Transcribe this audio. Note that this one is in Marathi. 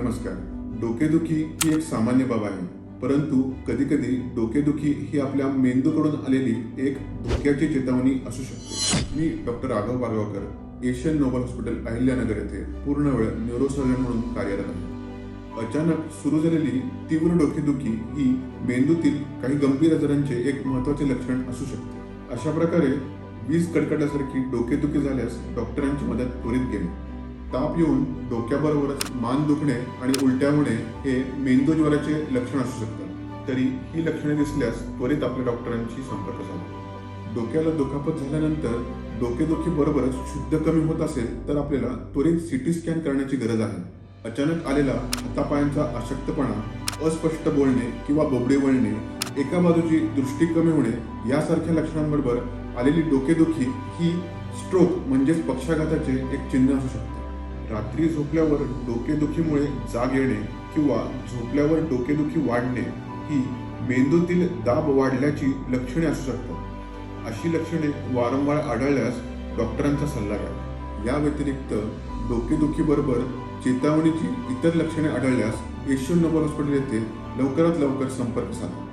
नमस्कार. डोकेदुखी ही एक सामान्य बाब आहे, परंतु कधी-कधी डोकेदुखी ही आपल्या मेंदूकडून आलेली एक धोक्याची चेतावणी असू शकते. मी doctor Raghav Bagwakar, Asian Noble Hospital Ahilyanagar येथे पूर्ण वेळ न्यूरोसर्जन म्हणून कार्यरत आहे. अचानक सुरू झालेली तीव्र डोकेदुखी ही मेंदूतील काही गंभीर आजारांचे एक महत्त्वाचे लक्षण असू शकते. अशा प्रकारे वीज कडकडल्यासारखी डोकेदुखी झाल्यास डॉक्टरांची मदत त्वरित घेणे. ताप येऊन डोक्याबरोबरच मान दुखणे आणि उलट्या होणे हे मेंदूज्वराचे लक्षण असू शकतात. तरी ही लक्षणे दिसल्यास त्वरित आपल्या डॉक्टरांशी संपर्क साधा. डोक्याला दुखापत झाल्यानंतर डोकेदुखी बरोबरच शुद्ध कमी होत असेल तर आपल्याला त्वरित सीटी स्कॅन करण्याची गरज आहे. अचानक आलेला हातापायांचा अशक्तपणा, अस्पष्ट बोलणे किंवा बोबडे वळणे, एका बाजूची दृष्टी कमी होणे यासारख्या लक्षणांबरोबर आलेली डोकेदुखी ही स्ट्रोक म्हणजेच पक्षाघाताचे एक चिन्ह असू शकते. रात्री झोपल्यावर डोकेदुखीमुळे जाग येणे किंवा झोपल्यावर डोकेदुखी वाढणे ही मेंदूतील दाब वाढल्याची लक्षणे असू शकतात. अशी लक्षणे वारंवार आढळल्यास डॉक्टरांचा सल्ला घ्यावा. या व्यतिरिक्त डोकेदुखीबरोबर चेतावणीची इतर लक्षणे आढळल्यास एशियन नोबल हॉस्पिटल येथे लवकरात लवकर संपर्क साधा.